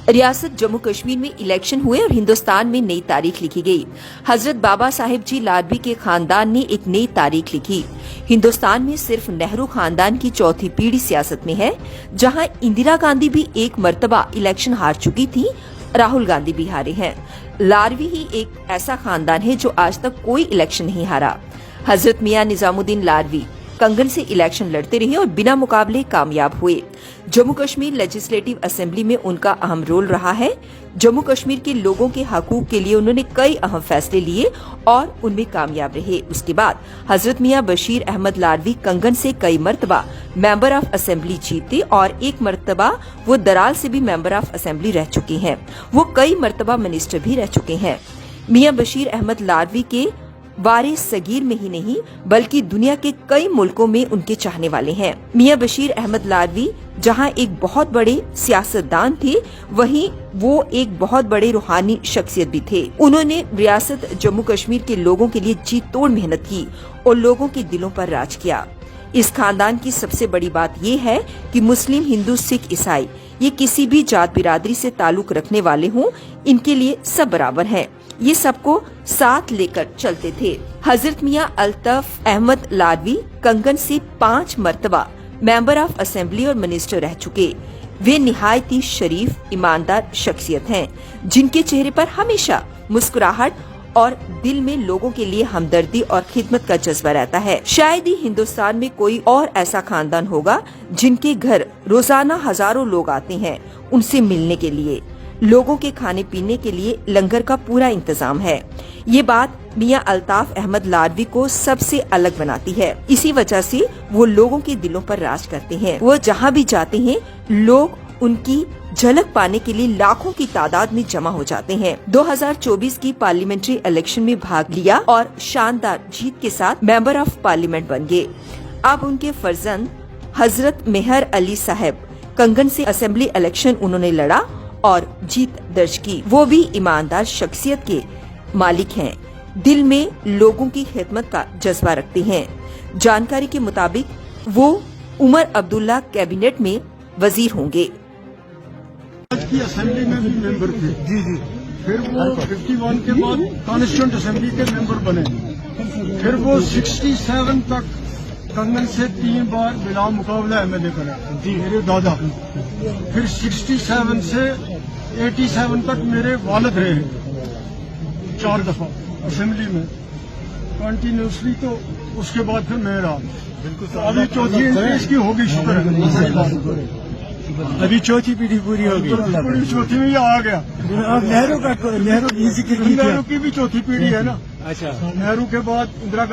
रियासत जम्मू कश्मीर में इलेक्शन हुए और हिंदुस्तान में नई तारीख लिखी गई। हजरत बाबा साहिब जी लाडवी के खानदान ने एक नई तारीख लिखी। हिंदुस्तान में सिर्फ नेहरू खानदान की चौथी पीढ़ी सियासत में है, जहां इंदिरा गांधी भी एक मर्तबा इलेक्शन हार चुकी थी, राहुल गांधी भी हारे हैं। लाडवी ही एक ऐसा खानदान है जो आज तक कोई इलेक्शन नहीं हारा। हजरत मियां निजामुद्दीन लाडवी कंगन से इलेक्शन लड़ते रहे और बिना मुकाबले कामयाब हुए। जम्मू कश्मीर लेजिस्लेटिव असेंबली में उनका अहम रोल रहा है। जम्मू कश्मीर के लोगों के हकूक के लिए उन्होंने कई अहम फैसले लिए और उनमें कामयाब रहे। उसके बाद हजरत मियां बशीर अहमद लाडवी कंगन से कई मर्तबा मेंबर ऑफ असेंबली जीते और एक मर्तबा वो दराल से भी मेंबर ऑफ असेंबली रह चुके हैं। वो कई मर्तबा मिनिस्टर भी रह चुके हैं। मियां बशीर अहमद लाडवी के वारिस सगीर में ही नहीं बल्कि दुनिया के कई मुल्कों में उनके चाहने वाले हैं। मियां बशीर अहमद लाडवी जहां एक बहुत बड़े सियासतदान थे, वहीं वो एक बहुत बड़े रूहानी शख्सियत भी थे। उन्होंने रियासत जम्मू कश्मीर के लोगों के लिए जी तोड़ मेहनत की और लोगों के दिलों पर राज किया। इस खानदान की सबसे बड़ी बात ये है कि मुस्लिम, हिंदू, सिख, ईसाई ये किसी भी जात बिरादरी से ताल्लुक रखने वाले हों, इनके लिए सब बराबर हैं। ये सबको साथ लेकर चलते थे। हजरत मियां अल्ताफ अहमद लाडवी कंगन से 5 मर्तबा मेंबर ऑफ असेंबली और मिनिस्टर रह चुके। वे निहायत ही शरीफ, ईमानदार शख्सियत हैं, जिनके चेहरे पर हमेशा मुस्कुराहट और दिल में लोगों के लिए हमदर्दी और खिदमत का जज्बा रहता है। शायद ही हिंदुस्तान में कोई और ऐसा खानदान होगा जिनके घर रोजाना हजारों लोग आते हैं उनसे मिलने के लिए। लोगों के खाने पीने के लिए लंगर का पूरा इंतजाम है। ये बात मियां अल्ताफ अहमद लाडवी को सबसे अलग बनाती है। इसी वजह से वो लोगों के दिलों पर राज करते हैं। वो जहाँ भी जाते हैं, लोग उनकी झलक पाने के लिए लाखों की तादाद में जमा हो जाते हैं। 2024 की पार्लियामेंट्री इलेक्शन में भाग लिया और शानदार जीत के साथ मेंबर ऑफ पार्लियामेंट बन गए। अब उनके फर्जंद हजरत मेहर अली साहब कंगन से असेंबली इलेक्शन उन्होंने लड़ा और जीत दर्ज की। वो भी ईमानदार शख्सियत के मालिक हैं, दिल में लोगों की खिदमत का जज्बा रखते हैं। जानकारी के मुताबिक वो उमर अब्दुल्ला कैबिनेट में वजीर होंगे। की असेंबली में भी मेंबर थे। जी जी। फिर वो 51 के बाद कॉन्स्टिट्यूंट असेंबली के मेंबर बने। फिर वो 67 तक कंगन से 3 बार बिला मुकाबला एमएलए बने। जी, मेरे दादा। फिर 67 से 87 तक मेरे वालिद रहे 4 दफा असेंबली में कंटिन्यूसली। तो उसके बाद फिर मैं रहा। अभी चौथी एंट्री की होगी, शुक्र है। अभी चौथी पीढ़ी पूरी होगी। पूरी चौथी में ये आ गया। अब नेहरू की भी चौथी पीढ़ी है ना। अच्छा, नेहरू के बाद इंदिरा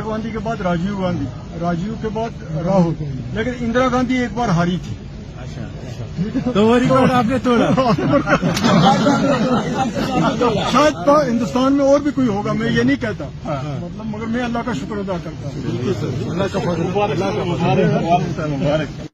गांधी के बाद राजीव के बाद राहुल। लेकिन इंदिरा गांधी एक बार हारी थी। अच्छा, तो वो रिकॉर्ड आपने तोड़ा। शायद तो हिंदुस्तान में और भी कोई होगा, मैं ये नहीं कहता। मतलब मगर मैं अल्लाह का शुक्र अदा करता हूँ।